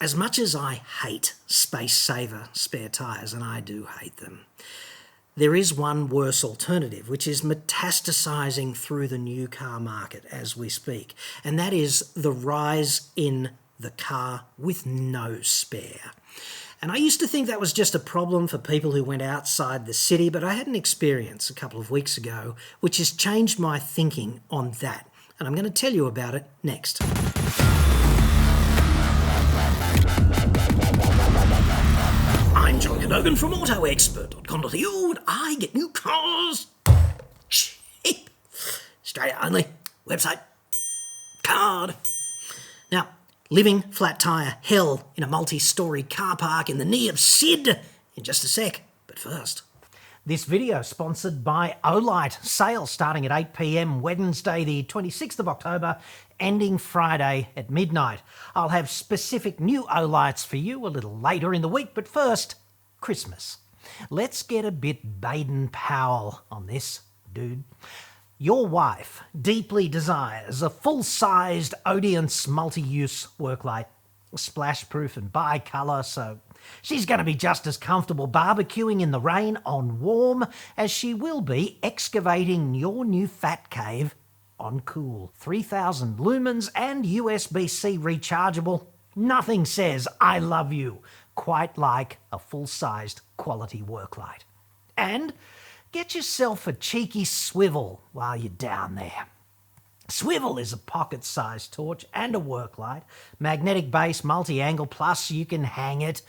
As much as I hate Space Saver spare tyres, and I do hate them, there is one worse alternative, which is metastasising through the new car market as we speak, and that is the rise in the car with no spare. And I used to think that was just a problem for people who went outside the city, but I had an experience a couple of weeks ago which has changed my thinking on that, and I'm going to tell you about it next. I'm John Cadogan from AutoExpert.com.au, and I get new cars cheap. Australia only. Website. Card. Now, living flat tyre hell in a multi-storey car park in the knee of Sid in just a sec. But first, this video sponsored by Olight. Sale starting at 8 p.m. Wednesday the 26th of October, ending Friday at midnight. I'll have specific new Olights for you a little later in the week, but first, Christmas. Let's get a bit Baden-Powell on this, dude. Your wife deeply desires a full-sized Audience multi-use worklight, splash-proof and bi-colour, so she's going to be just as comfortable barbecuing in the rain on warm as she will be excavating your new fat cave on cool. 3,000 lumens and USB-C rechargeable. Nothing says I love you quite like a full-sized quality worklight. And get yourself a cheeky swivel while you're down there. Swivel is a pocket-sized torch and a worklight, magnetic base, multi-angle, plus you can hang it.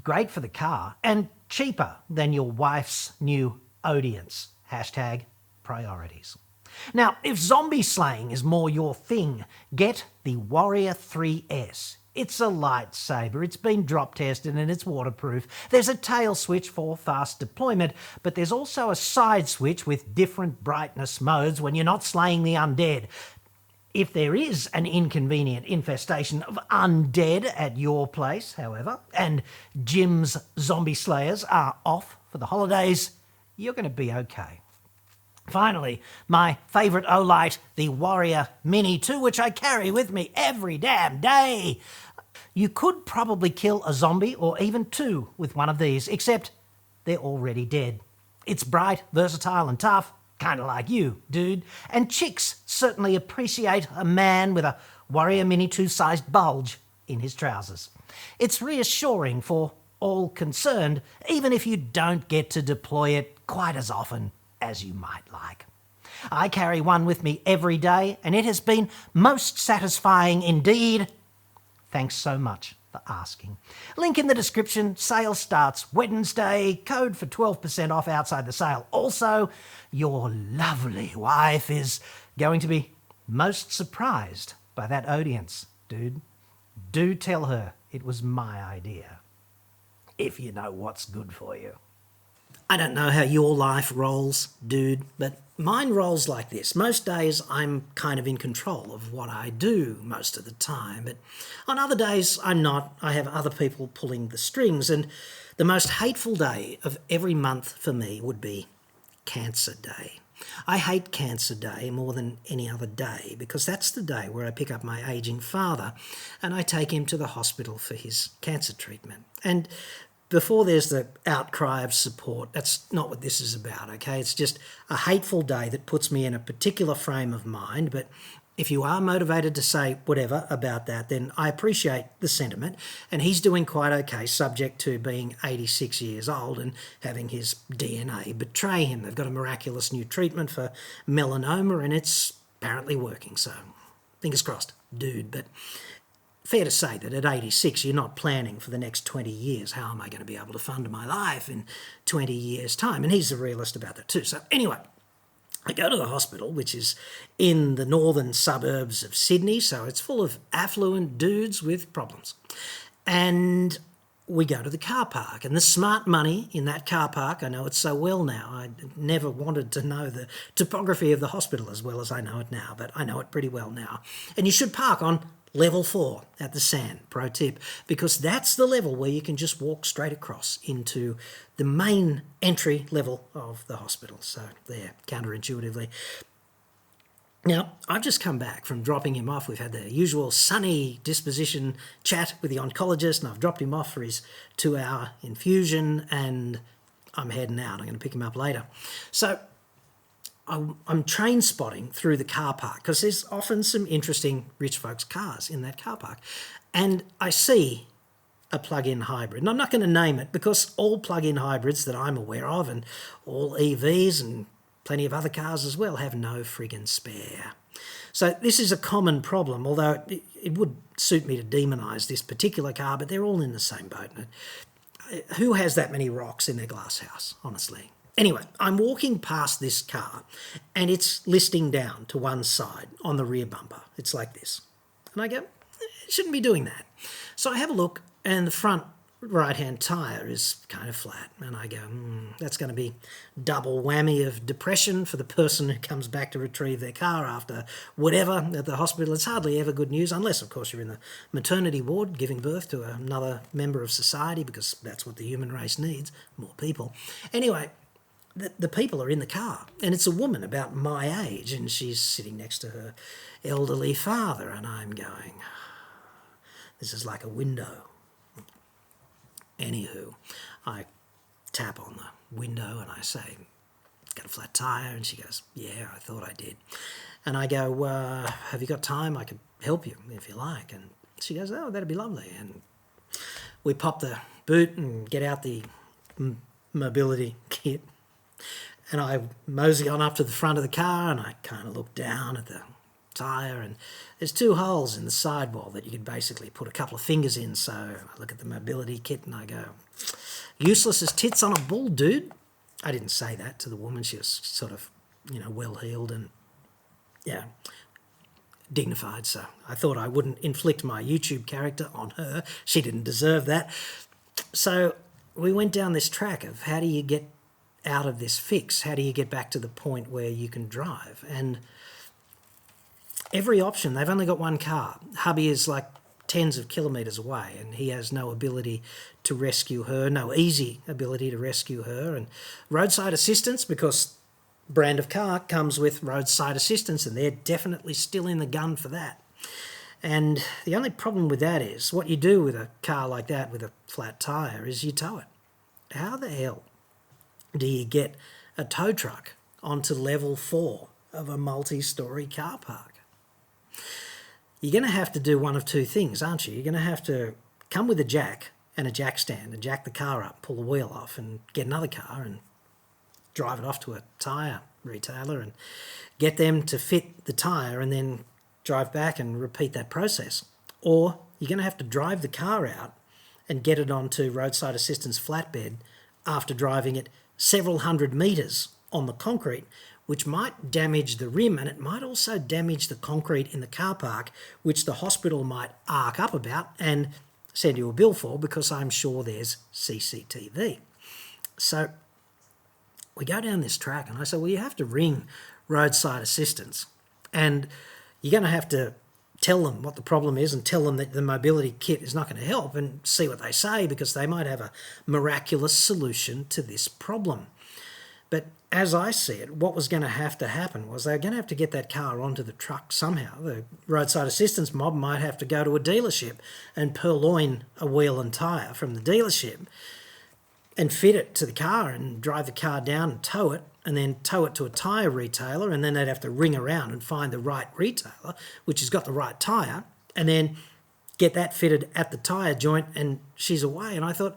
Great for the car and cheaper than your wife's new Audience. Hashtag priorities. Now, if zombie slaying is more your thing, get the Warrior 3S. It's a lightsaber, it's been drop tested and it's waterproof. There's a tail switch for fast deployment, but there's also a side switch with different brightness modes when you're not slaying the undead. If there is an inconvenient infestation of undead at your place, however, and Jim's zombie slayers are off for the holidays, you're going to be okay. Finally, my favourite Olight, the Warrior Mini 2, which I carry with me every damn day. You could probably kill a zombie or even two with one of these, except they're already dead. It's bright, versatile and tough, kind of like you, dude. And chicks certainly appreciate a man with a Warrior Mini 2-sized bulge in his trousers. It's reassuring for all concerned, even if you don't get to deploy it quite as often as you might like. I carry one with me every day, and it has been most satisfying indeed. Thanks so much for asking. Link in the description. Sale starts Wednesday. Code for 12% off outside the sale. Also, your lovely wife is going to be most surprised by that Audience, dude. Do tell her it was my idea, if you know what's good for you. I don't know how your life rolls, dude, but mine rolls like this. Most days I'm kind of in control of what I do most of the time, but on other days I'm not. I have other people pulling the strings, and the most hateful day of every month for me would be Cancer Day. I hate Cancer Day more than any other day because that's the day where I pick up my ageing father and I take him to the hospital for his cancer treatment. And before there's the outcry of support, that's not what this is about, okay? It's just a hateful day that puts me in a particular frame of mind, but if you are motivated to say whatever about that, then I appreciate the sentiment, and he's doing quite okay, subject to being 86 years old and having his DNA betray him. They've got a miraculous new treatment for melanoma, and it's apparently working, so fingers crossed, dude, but fair to say that at 86, you're not planning for the next 20 years. How am I going to be able to fund my life in 20 years' time? And he's a realist about that too. So anyway, I go to the hospital, which is in the northern suburbs of Sydney, so it's full of affluent dudes with problems. And we go to the car park, and the smart money in that car park, I know it so well now. I never wanted to know the topography of the hospital as well as I know it now, but I know it pretty well now. And you should park on level 4 at the Sand, pro tip, because that's the level where you can just walk straight across into the main entry level of the hospital. So there, counterintuitively. Now, I've just come back from dropping him off. We've had the usual sunny disposition chat with the oncologist, and I've dropped him off for his 2-hour infusion, and I'm heading out. I'm going to pick him up later. So I'm train spotting through the car park because there's often some interesting rich folks' cars in that car park. And I see a plug-in hybrid. And I'm not going to name it because all plug-in hybrids that I'm aware of, and all EVs and plenty of other cars as well, have no friggin' spare. So this is a common problem, although it would suit me to demonise this particular car, but they're all in the same boat. Who has that many rocks in their glass house, honestly? Anyway, I'm walking past this car and it's listing down to one side on the rear bumper. It's like this. And I go, it shouldn't be doing that. So I have a look and the front right-hand tyre is kind of flat. And I go, that's going to be double whammy of depression for the person who comes back to retrieve their car after whatever at the hospital. It's hardly ever good news, unless, of course, you're in the maternity ward giving birth to another member of society, because that's what the human race needs, more people. Anyway, the people are in the car, and it's a woman about my age, and she's sitting next to her elderly father, and I'm going, this is like a window. Anywho, I tap on the window and I say, got a flat tyre? And she goes, yeah, I thought I did. And I go, have you got time? I could help you if you like. And she goes, oh, that'd be lovely. And we pop the boot and get out the mobility kit. And I mosey on up to the front of the car and I kind of look down at the tyre, and there's 2 holes in the sidewall that you could basically put a couple of fingers in. So I look at the mobility kit and I go, useless as tits on a bull, dude. I didn't say that to the woman. She was sort of, well-heeled and, dignified. So I thought I wouldn't inflict my YouTube character on her. She didn't deserve that. So we went down this track of how do you get out of this fix? How do you get back to the point where you can drive? And every option, they've only got one car. Hubby is like tens of kilometres away and he has no ability to rescue her, no easy ability to rescue her. And roadside assistance, because brand of car comes with roadside assistance, and they're definitely still in the gun for that. And the only problem with that is what you do with a car like that with a flat tyre is you tow it. How the hell do you get a tow truck onto level 4 of a multi-storey car park? You're going to have to do one of 2 things, aren't you? You're going to have to come with a jack and a jack stand and jack the car up, pull the wheel off and get another car and drive it off to a tyre retailer and get them to fit the tyre and then drive back and repeat that process. Or you're going to have to drive the car out and get it onto roadside assistance flatbed after driving it several hundred metres on the concrete, which might damage the rim, and it might also damage the concrete in the car park, which the hospital might arc up about and send you a bill for, because I'm sure there's CCTV. So we go down this track and I say, well, you have to ring roadside assistance and you're going to have to tell them what the problem is and tell them that the mobility kit is not going to help, and see what they say, because they might have a miraculous solution to this problem. But as I see it, what was going to happen was they're going to have to get that car onto the truck somehow. The roadside assistance mob might have to go to a dealership and purloin a wheel and tyre from the dealership and fit it to the car and drive the car down and tow it, and then tow it to a tyre retailer, and then they'd have to ring around and find the right retailer, which has got the right tyre, and then get that fitted at the tyre joint, and she's away. And I thought,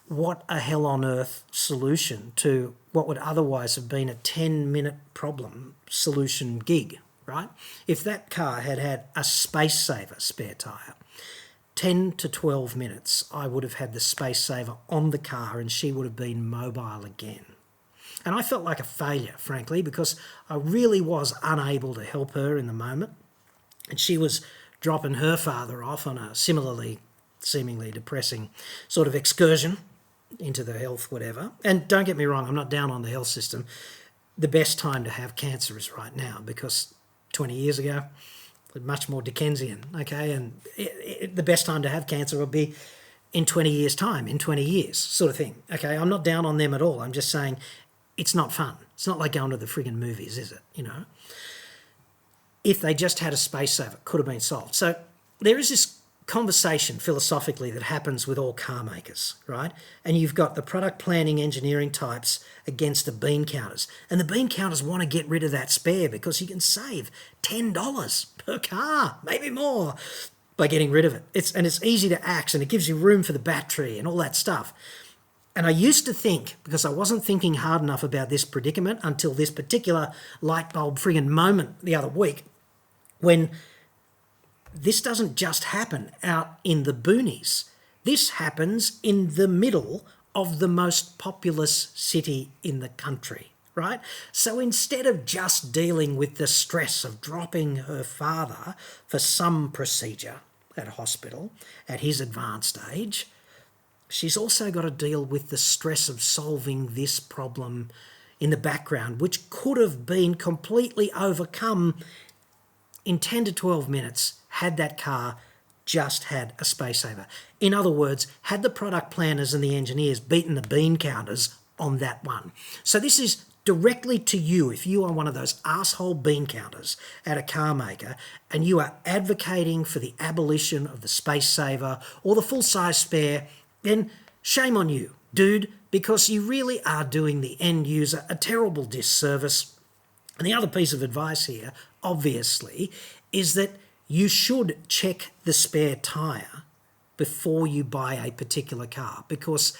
what a hell on earth solution to what would otherwise have been a 10-minute problem solution gig, right? If that car had had a space saver spare tyre, 10 to 12 minutes, I would have had the space saver on the car and she would have been mobile again. And I felt like a failure, frankly, because I really was unable to help her in the moment. And she was dropping her father off on a similarly seemingly depressing sort of excursion into the health whatever. And don't get me wrong, I'm not down on the health system. The best time to have cancer is right now, because 20 years ago, much more Dickensian, okay? And the best time to have cancer will be in 20 years' time, in 20 years, sort of thing, okay? I'm not down on them at all. I'm just saying it's not fun. It's not like going to the friggin' movies, is it, if they just had a space saver, could have been solved. So there is this conversation philosophically that happens with all car makers, right? And you've got the product planning engineering types against the bean counters. And the bean counters want to get rid of that spare because you can save $10 per car, maybe more, by getting rid of it. It's easy to axe and it gives you room for the battery and all that stuff. And I used to think, because I wasn't thinking hard enough about this predicament until this particular light bulb friggin' moment the other week, when this doesn't just happen out in the boonies. This happens in the middle of the most populous city in the country, right? So instead of just dealing with the stress of dropping her father for some procedure at a hospital at his advanced age, she's also got to deal with the stress of solving this problem in the background, which could have been completely overcome in 10 to 12 minutes had that car just had a space saver. In other words, had the product planners and the engineers beaten the bean counters on that one. So this is directly to you if you are one of those asshole bean counters at a car maker and you are advocating for the abolition of the space saver or the full-size spare, then shame on you, dude, because you really are doing the end user a terrible disservice. And the other piece of advice here, obviously, is that you should check the spare tyre before you buy a particular car, because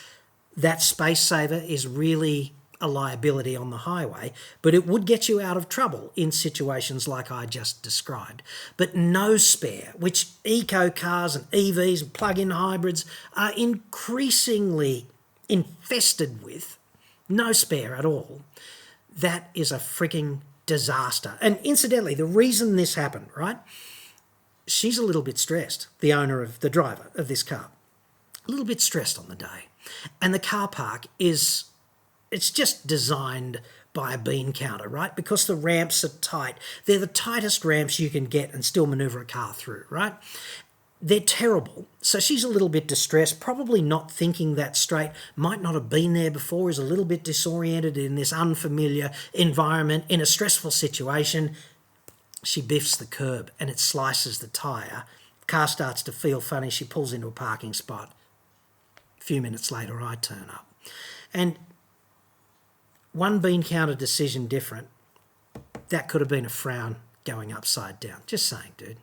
that space saver is really a liability on the highway, but it would get you out of trouble in situations like I just described. But no spare, which eco cars and EVs and plug-in hybrids are increasingly infested with, no spare at all, that is a freaking disaster. And incidentally, the reason this happened, right? She's a little bit stressed, the driver of this car, a little bit stressed on the day. And the car park it's just designed by a bean counter, right? Because the ramps are tight. They're the tightest ramps you can get and still manoeuvre a car through, right? They're terrible. So she's a little bit distressed, probably not thinking that straight, might not have been there before, is a little bit disoriented in this unfamiliar environment, in a stressful situation. She biffs the curb and it slices the tyre. Car starts to feel funny. She pulls into a parking spot. A few minutes later, I turn up. And one bean counter decision different, that could have been a frown going upside down. Just saying, dude.